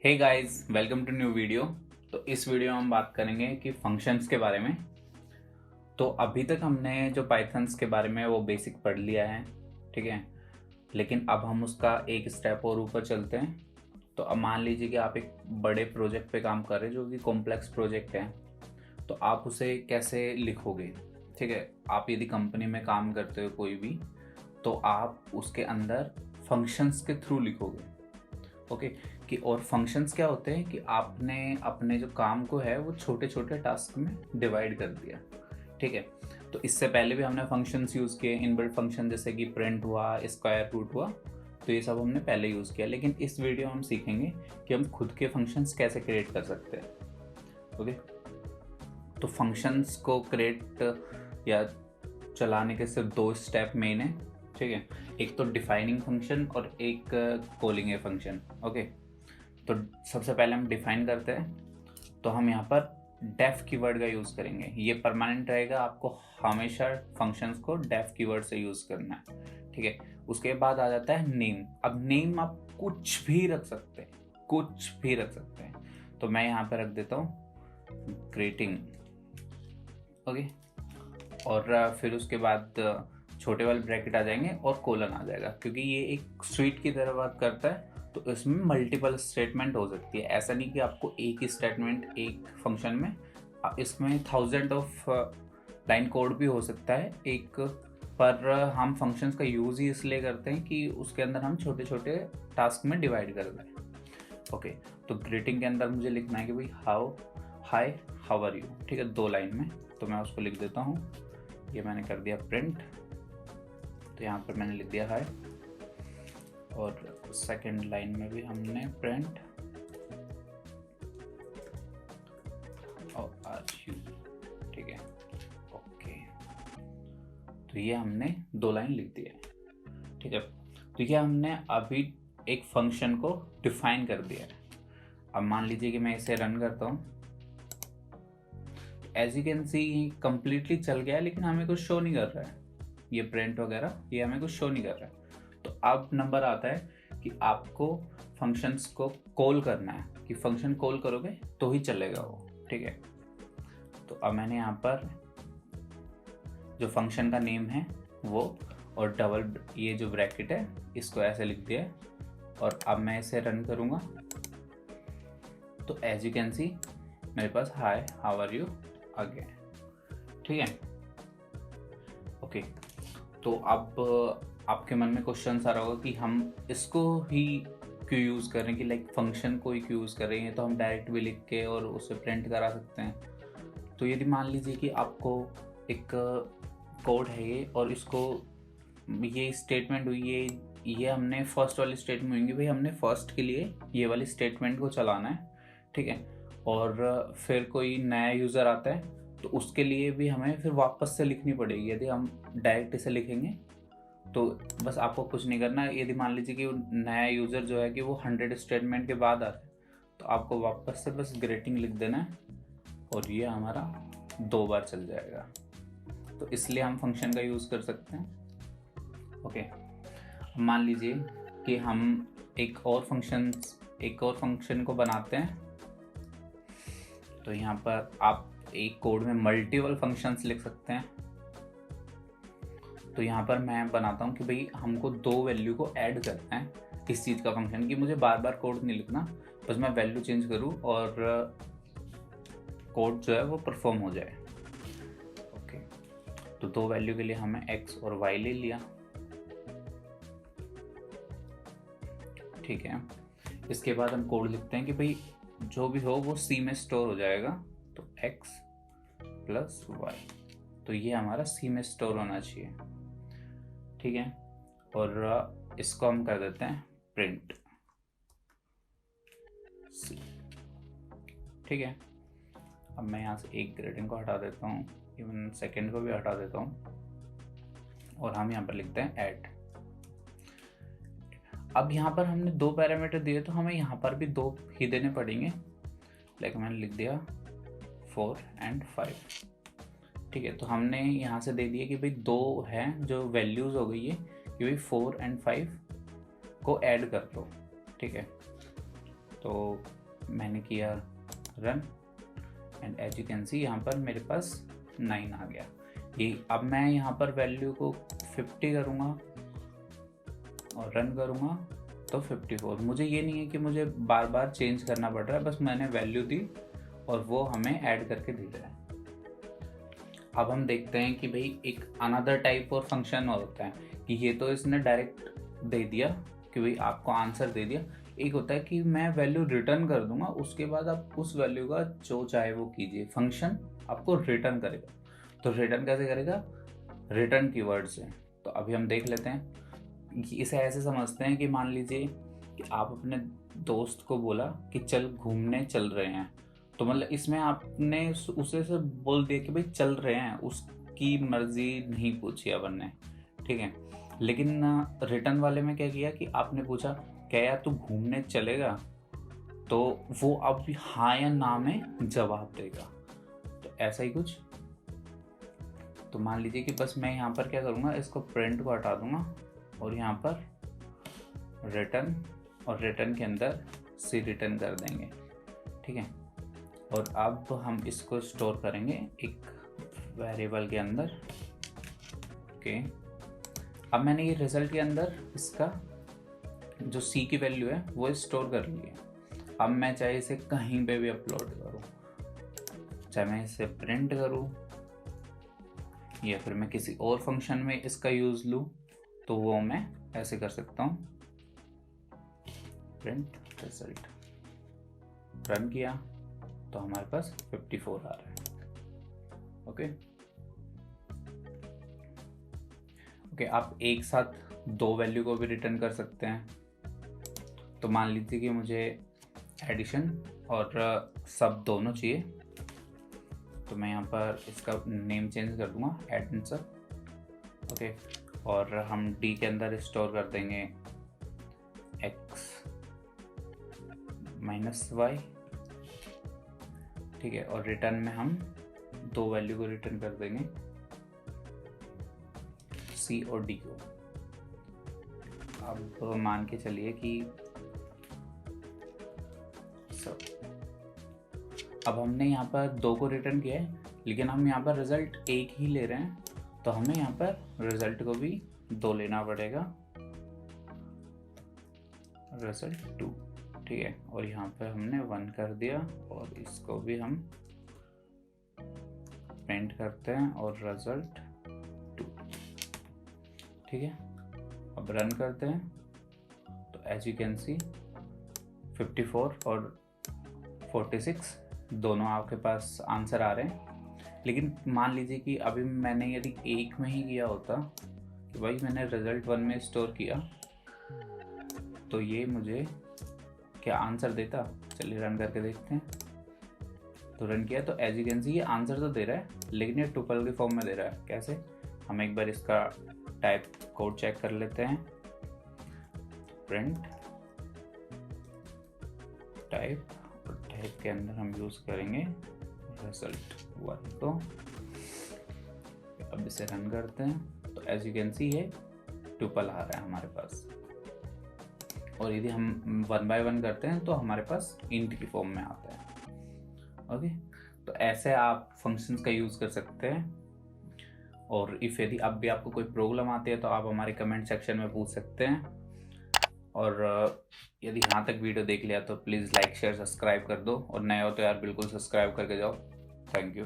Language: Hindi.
Hey guys, welcome to new video. तो इस वीडियो में हम बात करेंगे कि फंक्शंस के बारे में। तो अभी तक हमने जो पाइथन्स के बारे में वो बेसिक पढ़ लिया है, ठीक है। लेकिन अब हम उसका एक स्टेप और ऊपर चलते हैं। तो अब मान लीजिए कि आप एक बड़े प्रोजेक्ट पे काम कर रहे हैं जो कि कॉम्प्लेक्स प्रोजेक्ट है। तो आप उसे कैसे लिखोगे, ठीक है। आप यदि कंपनी में काम करते हो कोई भी, तो आप उसके अंदर फंक्शंस के थ्रू लिखोगे, ओके। कि और फंक्शंस क्या होते हैं कि आपने अपने जो काम को है वो छोटे छोटे टास्क में डिवाइड कर दिया, ठीक है। तो इससे पहले भी हमने फंक्शंस यूज़ किए, इनबिल्ट फंक्शन जैसे कि प्रिंट हुआ, स्क्वायर रूट हुआ। तो ये सब हमने पहले यूज़ किया, लेकिन इस वीडियो में हम सीखेंगे कि हम खुद के फंक्शंस कैसे क्रिएट कर सकते हैं, ओके। तो फंक्शंस को क्रिएट या चलाने के सिर्फ दो स्टेप मेन है, ठीक है। एक तो डिफाइनिंग फंक्शन और एक कॉलिंग ए फंक्शन, ओके। तो सबसे पहले हम डिफाइन करते हैं। तो हम यहाँ पर डेफ कीवर्ड का यूज़ करेंगे। ये परमानेंट रहेगा, आपको हमेशा फंक्शंस को डेफ कीवर्ड से यूज़ करना है, ठीक है। उसके बाद आ जाता है नेम। अब नेम आप कुछ भी रख सकते हैं, कुछ भी रख सकते हैं। तो मैं यहाँ पर रख देता हूँ ग्रीटिंग, ओके। और फिर उसके बाद छोटे वाले ब्रैकेट आ जाएंगे और कोलन आ जाएगा, क्योंकि ये एक स्वीट की तरह वर्क करता है। तो इसमें मल्टीपल स्टेटमेंट हो सकती है। ऐसा नहीं कि आपको एक ही स्टेटमेंट एक फंक्शन में, इसमें थाउजेंड ऑफ लाइन कोड भी हो सकता है एक। पर हम फंक्शंस का यूज़ ही इसलिए करते हैं कि उसके अंदर हम छोटे छोटे टास्क में डिवाइड कर दें, ओके। तो ग्रीटिंग के अंदर मुझे लिखना है कि भाई हाय हाउ आर यू, ठीक है, 2 लाइन में। तो मैं उसको लिख देता हूँ, ये मैंने कर दिया प्रिंट। तो यहाँ पर मैंने लिख दिया हाय, और सेकंड लाइन में भी हमने प्रिंट और आर यू, ठीक है, ओके। तो ये हमने 2 लाइन लिख दिया है, ठीक है। तो ये हमने अभी एक फंक्शन को डिफाइन कर दिया है। अब मान लीजिए कि मैं इसे रन करता हूँ। As you can see completely चल गया है, लेकिन हमें कुछ शो नहीं कर रहा है। ये प्रिंट वगैरह ये हमें कुछ शो नहीं कर रहा है। तो अब नंबर आता है कि आपको फंक्शंस को कॉल करना है, कि फंक्शन कॉल करोगे तो ही चलेगा वो, ठीक है। तो अब मैंने यहाँ पर जो फंक्शन का नेम है वो, और डबल ये जो ब्रैकेट है इसको ऐसे लिख दिया है। और अब मैं इसे रन करूँगा। तो एज यू कैन सी मेरे पास हाय हाउ आर यू आ गया, ठीक है, ओके। तो अब आपके मन में क्वेश्चन आ रहा होगा कि हम इसको ही क्यों यूज़ कर रहे हैं, कि लाइक फंक्शन को ही क्यों यूज़ कर रहे हैं। तो हम डायरेक्ट भी लिख के और उसे प्रिंट करा सकते हैं। तो यदि मान लीजिए कि आपको एक कोड है ये, और इसको ये स्टेटमेंट हुई, ये हमने फर्स्ट वाली स्टेटमेंट होंगी, भाई हमने फर्स्ट के लिए ये वाली स्टेटमेंट को चलाना है, ठीक है। और फिर कोई नया यूज़र आता है तो उसके लिए भी हमें फिर वापस से लिखनी पड़ेगी। यदि हम डायरेक्ट इसे लिखेंगे तो बस आपको कुछ नहीं करना। यदि मान लीजिए कि नया यूज़र जो है कि वो 100 स्टेटमेंट के बाद आता है, तो आपको वापस से बस ग्रीटिंग लिख देना है, और ये हमारा 2 बार चल जाएगा। तो इसलिए हम फंक्शन का यूज़ कर सकते हैं, ओके। मान लीजिए कि हम एक और फंक्शन को बनाते हैं। तो यहाँ पर आप एक कोड में मल्टीपल फंक्शंस लिख सकते हैं। तो यहाँ पर मैं बनाता हूँ कि भाई हमको 2 वैल्यू को ऐड करना है इस चीज़ का फंक्शन, कि मुझे बार बार कोड नहीं लिखना, बस मैं वैल्यू चेंज करूँ और कोड जो है वो परफॉर्म हो जाए, ओके। तो 2 वैल्यू के लिए हमें x और y ले लिया, ठीक है। इसके बाद हम कोड लिखते हैं कि भाई जो भी हो वो C में स्टोर हो जाएगा। तो x प्लस y, तो ये हमारा C में स्टोर होना चाहिए, ठीक है। और इसको हम कर देते हैं प्रिंट C, ठीक है। अब मैं यहाँ से एक ग्रेडिंग को हटा देता हूँ, इवन सेकेंड को भी हटा देता हूँ, और हम यहाँ पर लिखते हैं ऐड। अब यहाँ पर हमने 2 पैरामीटर दिए, तो हमें यहाँ पर भी 2 ही देने पड़ेंगे। लाइक मैंने लिख दिया 4 और 5, ठीक है। तो हमने यहाँ से दे दिया कि भाई 2 हैं जो वैल्यूज़ हो गई है कि भाई 4 और 5 को ऐड कर दो, ठीक है। तो मैंने किया run and as you can see यहाँ पर मेरे पास 9 आ गया। ये अब मैं यहाँ पर वैल्यू को 50 करूँगा और रन करूँगा तो 54। मुझे ये नहीं है कि मुझे बार बार चेंज करना पड़ रहा है, बस मैंने वैल्यू दी और वो हमें ऐड करके दे रहा है। अब हम देखते हैं कि भाई एक अनदर टाइप और फंक्शन और होता है कि ये तो इसने डायरेक्ट दे दिया कि भाई आपको आंसर दे दिया। एक होता है कि मैं वैल्यू रिटर्न कर दूंगा, उसके बाद आप उस वैल्यू का जो चाहे वो कीजिए, फंक्शन आपको रिटर्न करेगा। तो रिटर्न कैसे करेगा? रिटर्न कीवर्ड से। तो अभी हम देख लेते हैं कि इसे ऐसे समझते हैं कि मान लीजिए कि आप अपने दोस्त को बोला कि चल घूमने चल रहे हैं, तो मतलब इसमें आपने उसे से बोल दिया कि भाई चल रहे हैं, उसकी मर्जी नहीं पूछी अपन ने, ठीक है। लेकिन रिटर्न वाले में क्या किया कि आपने पूछा क्या यार तू घूमने चलेगा, तो वो अब हाँ या ना में जवाब देगा। तो ऐसा ही कुछ। तो मान लीजिए कि बस मैं यहाँ पर क्या करूँगा, इसको प्रिंट को हटा दूंगा और यहाँ पर रिटर्न, और रिटर्न के अंदर सी रिटर्न कर देंगे, ठीक है। और अब हम इसको स्टोर करेंगे एक वेरिएबल के अंदर, ओके। अब मैंने ये रिजल्ट के अंदर इसका जो सी की वैल्यू है वो स्टोर कर ली है। अब मैं चाहे इसे कहीं पे भी अपलोड करूँ, चाहे मैं इसे प्रिंट करूँ या फिर मैं किसी और फंक्शन में इसका यूज़ लूँ, तो वो मैं ऐसे कर सकता हूँ, प्रिंट रिजल्ट। रन किया तो हमारे पास 54 आ रहा है, ओके। आप एक साथ दो वैल्यू को भी रिटर्न कर सकते हैं। तो मान लीजिए कि मुझे एडिशन और सब दोनों चाहिए, तो मैं यहाँ पर इसका नेम चेंज कर दूंगा, एड एंड सब, ओके। और हम डी के अंदर स्टोर कर देंगे x माइनस वाई, ठीक है। और रिटर्न में हम दो वैल्यू को रिटर्न कर देंगे, सी और डी को। अब मान के चलिए कि सब, अब हमने यहाँ पर दो को रिटर्न किया है, लेकिन हम यहाँ पर रिजल्ट एक ही ले रहे हैं, तो हमें यहाँ पर रिजल्ट को भी दो लेना पड़ेगा, रिजल्ट 2, ठीक है। और यहाँ पर हमने 1 कर दिया और इसको भी हम प्रिंट करते हैं और रिजल्ट 2, ठीक है। अब रन करते हैं तो एज यू कैन सी 54 और 46 दोनों आपके पास आंसर आ रहे हैं। लेकिन मान लीजिए कि अभी मैंने यदि एक में ही किया होता कि भाई मैंने रिजल्ट 1 में स्टोर किया, तो ये मुझे क्या आंसर देता? चलिए रन करके देखते हैं। तो रन किया तो एज यू कैन सी ये आंसर तो दे रहा है, लेकिन ये टुपल के फॉर्म में दे रहा है। कैसे? हम एक बार इसका टाइप कोड चेक कर लेते हैं, प्रिंट टाइप, और टाइप के अंदर हम यूज करेंगे रिजल्ट 1। तो अब इसे रन करते हैं तो एज यू कैन सी ये ट्यूपल आ रहा है हमारे पास। और यदि हम 1 बाय 1 करते हैं तो हमारे पास इंट की फॉर्म में आता है, ओके। तो ऐसे आप फंक्शंस का यूज कर सकते हैं। और इफ यदि अब भी आपको कोई प्रॉब्लम आती है तो आप हमारे कमेंट सेक्शन में पूछ सकते हैं। और यदि यहाँ तक वीडियो देख लिया तो प्लीज़ लाइक शेयर सब्सक्राइब कर दो, और नए हो तो यार बिल्कुल सब्सक्राइब करके जाओ। Thank you.